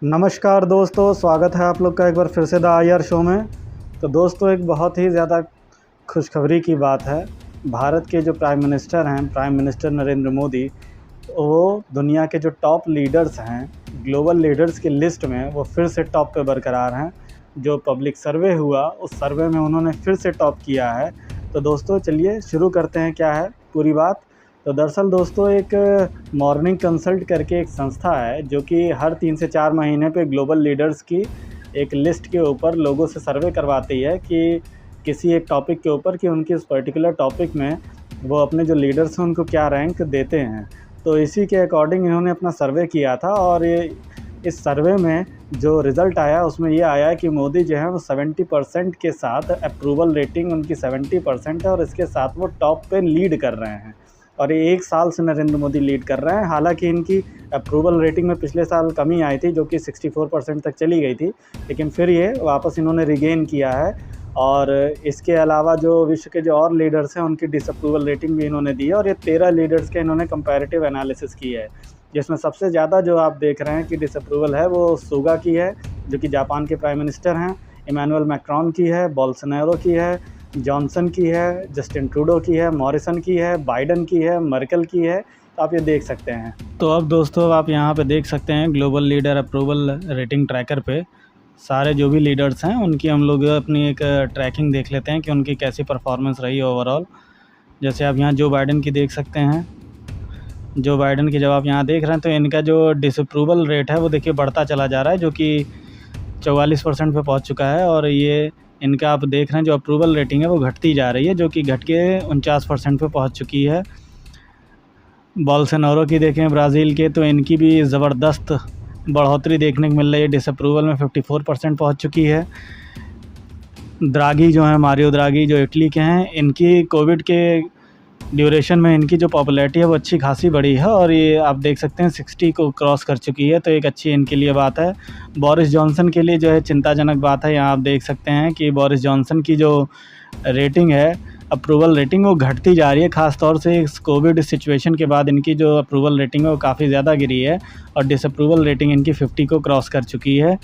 नमस्कार दोस्तों, स्वागत है आप लोग का एक बार फिर से द आईआर शो में। तो दोस्तों, एक बहुत ही ज़्यादा खुशखबरी की बात है। भारत के जो प्राइम मिनिस्टर हैं, प्राइम मिनिस्टर नरेंद्र मोदी, वो दुनिया के जो टॉप लीडर्स हैं, ग्लोबल लीडर्स की लिस्ट में वो फिर से टॉप पे बरकरार हैं। जो पब्लिक सर्वे हुआ, उस सर्वे में उन्होंने फिर से टॉप किया है। तो दोस्तों चलिए शुरू करते हैं, क्या है पूरी बात। तो दरअसल दोस्तों, एक मॉर्निंग कंसल्ट करके एक संस्था है जो कि हर 3 से 4 महीने पे ग्लोबल लीडर्स की एक लिस्ट के ऊपर लोगों से सर्वे करवाती है कि किसी एक टॉपिक के ऊपर कि उनकी उस पर्टिकुलर टॉपिक में वो अपने जो लीडर्स हैं उनको क्या रैंक देते हैं। तो इसी के अकॉर्डिंग इन्होंने अपना सर्वे किया था और इस सर्वे में जो रिज़ल्ट आया उसमें ये आया कि मोदी जो है वो 70% के साथ अप्रूवल रेटिंग उनकी 70% है और इसके साथ वो टॉप पे लीड कर रहे हैं। और ये 1 साल से नरेंद्र मोदी लीड कर रहे हैं। हालांकि इनकी अप्रूवल रेटिंग में पिछले साल कमी आई थी जो कि 64% तक चली गई थी, लेकिन फिर ये वापस इन्होंने रिगेन किया है। और इसके अलावा जो विश्व के जो और लीडर्स हैं उनकी डिसअप्रूवल रेटिंग भी इन्होंने दी है और ये 13 लीडर्स के इन्होंने कंपैरेटिव एनालिसिस की है, जिसमें सबसे ज़्यादा जो आप देख रहे हैं कि डिसअप्रूवल है वो सुगा की है, जो कि जापान के प्राइम मिनिस्टर हैं, इमैनुअल मैक्रोन की है, बोल्सोनारो की है, जॉनसन की है, जस्टिन ट्रूडो की है, मॉरिसन की है, बाइडन की है, मर्केल की है। तो आप ये देख सकते हैं। तो अब दोस्तों आप यहाँ पे देख सकते हैं global leader approval rating tracker पे सारे जो भी लीडर्स हैं उनकी हम लोग अपनी एक ट्रैकिंग देख लेते हैं कि उनकी कैसी परफॉर्मेंस रही ओवरऑल। जैसे आप यहाँ जो बाइडन की देख सकते हैं, जो बाइडन की जब आप यहाँ देख रहे हैं तो इनका जो डिसअप्रूवल रेट है वो देखिए बढ़ता चला जा रहा है, जो कि 44% पे पहुँच चुका है। और ये इनका आप देख रहे हैं जो अप्रूवल रेटिंग है वो घटती जा रही है, जो कि घट के 49% पे पहुंच चुकी है। बोल्सोनारो की देखें ब्राज़ील के, तो इनकी भी ज़बरदस्त बढ़ोतरी देखने को मिल रही है, डिसअप्रूवल में 54% पहुंच चुकी है। द्रागी जो है, मारियो द्रागी जो इटली के हैं, इनकी कोविड के ड्यूरेशन में इनकी जो पॉपुलैरिटी है वो अच्छी खासी बढ़ी है और ये आप देख सकते हैं 60 को क्रॉस कर चुकी है, तो एक अच्छी इनके लिए बात है। बोरिस जॉनसन के लिए जो है चिंताजनक बात है, यहाँ आप देख सकते हैं कि बोरिस जॉनसन की जो रेटिंग है, अप्रूवल रेटिंग, वो घटती जा रही है। ख़ास तौर से इस कोविड सिचुएशन के बाद इनकी जो अप्रूवल रेटिंग है वो काफ़ी ज़्यादा गिरी है और डिसअप्रूवल रेटिंग इनकी 50 को क्रॉस कर चुकी है।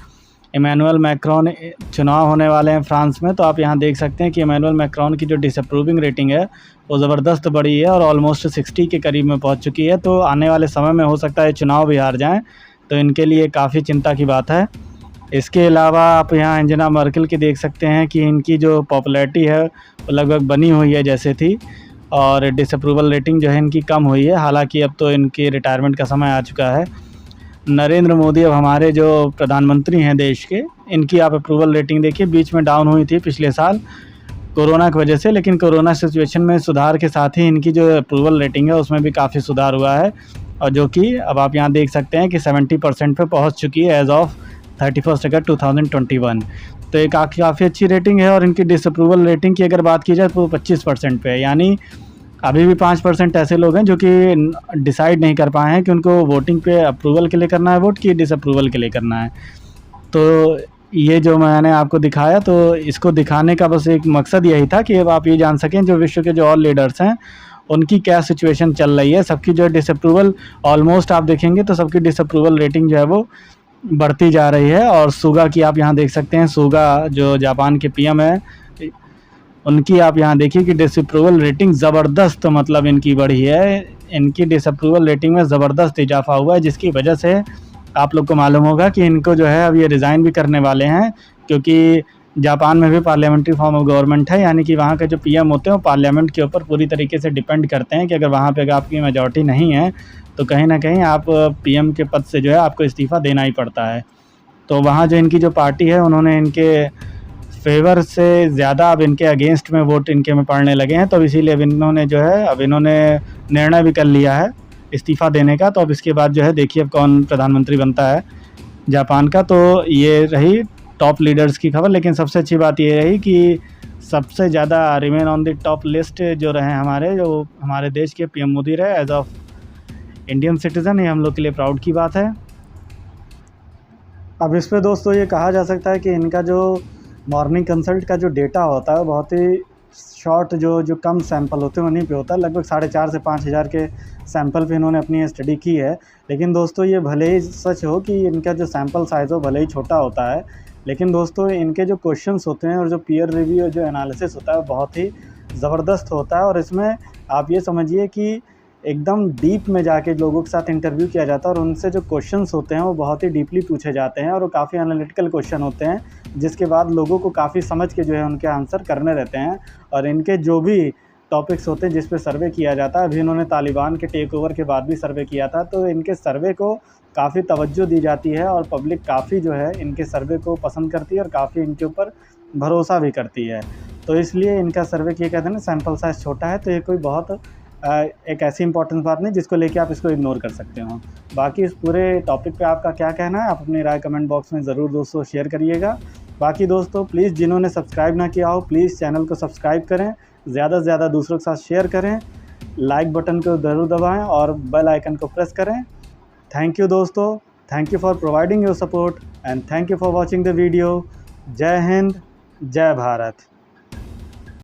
इमैनुअल मैक्रोन, चुनाव होने वाले हैं फ्रांस में, तो आप यहाँ देख सकते हैं कि इमैनुअल मैक्रोन की जो डिसअप्रूविंग रेटिंग है वो ज़बरदस्त बढ़ी है और ऑलमोस्ट 60 के करीब में पहुँच चुकी है। तो आने वाले समय में हो सकता है चुनाव भी हार जाएँ, तो इनके लिए काफ़ी चिंता की बात है। इसके अलावा आप यहाँ एंजेला मर्केल की देख सकते हैं कि इनकी जो पॉपुलैरिटी है वो लगभग बनी हुई है जैसे थी और डिसअप्रूवल रेटिंग जो है इनकी कम हुई है। हालांकि अब तो इनकी रिटायरमेंट का समय आ चुका है। नरेंद्र मोदी अब हमारे जो प्रधानमंत्री हैं देश के, इनकी आप अप्रूवल रेटिंग देखिए, बीच में डाउन हुई थी पिछले साल कोरोना की वजह से, लेकिन कोरोना सिचुएशन में सुधार के साथ ही इनकी जो अप्रूवल रेटिंग है उसमें भी काफ़ी सुधार हुआ है और जो कि अब आप यहाँ देख सकते हैं कि 70% पे पहुँच चुकी है एज ऑफ 31 अगस्त 2021। तो एक काफ़ी अच्छी रेटिंग है। और इनकी डिसअप्रूवल रेटिंग की अगर बात की जाए तो 25% पे है, यानी अभी भी 5% ऐसे लोग हैं जो कि डिसाइड नहीं कर पाए हैं कि उनको वोटिंग पे अप्रूवल के लिए करना है वोट कि डिसअप्रूवल के लिए करना है। तो ये जो मैंने आपको दिखाया, तो इसको दिखाने का बस एक मकसद यही था कि अब आप ये जान सकें जो विश्व के जो और लीडर्स हैं उनकी क्या सिचुएशन चल रही है। सबकी जो डिसअप्रूवल ऑलमोस्ट आप देखेंगे तो सबकी डिसअप्रूवल रेटिंग जो है वो बढ़ती जा रही है। और सुगा की आप यहाँ देख सकते हैं, सुगा जो जापान के पीएम है, उनकी आप यहाँ देखिए कि डिसअप्रूवल रेटिंग ज़बरदस्त मतलब इनकी बढ़ी है। इनकी डिसअप्रूवल रेटिंग में ज़बरदस्त इजाफा हुआ है, जिसकी वजह से आप लोग को मालूम होगा कि इनको जो है अब ये रिज़ाइन भी करने वाले हैं, क्योंकि जापान में भी पार्लियामेंट्री फॉर्म ऑफ गवर्नमेंट है, यानी कि वहाँ के जो पीएम होते हैं वो पार्लियामेंट के ऊपर पूरी तरीके से डिपेंड करते हैं कि अगर वहाँ पे आपकी मेजॉरिटी नहीं है तो कहीं ना कहीं आप पीएम के पद से जो है आपको इस्तीफ़ा देना ही पड़ता है। तो वहाँ जो इनकी जो पार्टी है उन्होंने इनके फेवर से ज़्यादा अब इनके अगेंस्ट में वोट इनके में पड़ने लगे हैं, तो अब इसीलिए अब इन्होंने जो है अब इन्होंने निर्णय भी कर लिया है इस्तीफ़ा देने का। तो अब इसके बाद जो है देखिए अब कौन प्रधानमंत्री बनता है जापान का। तो ये रही टॉप लीडर्स की खबर, लेकिन सबसे अच्छी बात ये रही कि सबसे ज़्यादा remain on the top list जो रहे हमारे, जो हमारे देश के पीएम मोदी रहे एज ऑफ इंडियन सिटीज़न। ये हम लोग के लिए प्राउड की बात है। अब इस पे दोस्तों ये कहा जा सकता है कि इनका जो मॉर्निंग कंसल्ट का जो डेटा होता है बहुत ही शॉर्ट जो कम सैंपल होते हैं उन्हीं पे होता है। लगभग 4,500 से 5,000 के सैंपल पे इन्होंने अपनी स्टडी की है। लेकिन दोस्तों ये भले ही सच हो कि इनका जो सैंपल साइज़ हो भले ही छोटा होता है, लेकिन दोस्तों इनके जो क्वेश्चंस होते हैं और जो पीयर रिव्यू जो एनालिसिस होता है वो बहुत ही ज़बरदस्त होता है। और इसमें आप ये समझिए कि एकदम डीप में जाके लोगों के साथ इंटरव्यू किया जाता है और उनसे जो क्वेश्चंस होते हैं वो बहुत ही डीपली पूछे जाते हैं और वो काफ़ी एनालिटिकल क्वेश्चन होते हैं, जिसके बाद लोगों को काफ़ी समझ के जो है उनके आंसर करने रहते हैं। और इनके जो भी टॉपिक्स होते हैं जिस पे सर्वे किया जाता है, अभी इन्होंने तालिबान के टेक ओवर के बाद भी सर्वे किया था, तो इनके सर्वे को काफ़ी तवज्जो दी जाती है और पब्लिक काफ़ी जो है इनके सर्वे को पसंद करती है और काफ़ी इनके ऊपर भरोसा भी करती है। तो इसलिए इनका सर्वे किया, कहते हैं ना सैंपल साइज़ छोटा है, तो ये कोई बहुत एक ऐसी इंपॉर्टेंट बात नहीं जिसको लेके आप इसको इग्नोर कर सकते हो। बाकी इस पूरे टॉपिक पे आपका क्या कहना है, आप अपनी राय कमेंट बॉक्स में ज़रूर दोस्तों शेयर करिएगा। बाकी दोस्तों प्लीज़ जिन्होंने सब्सक्राइब ना किया हो प्लीज़ चैनल को सब्सक्राइब करें, ज़्यादा से ज़्यादा दूसरों के साथ शेयर करें, लाइक बटन को ज़रूर दबाएँ और बेल आइकन को प्रेस करें। थैंक यू दोस्तों, thank you for providing your support and thank you for watching the video. जय हिंद, जय भारत।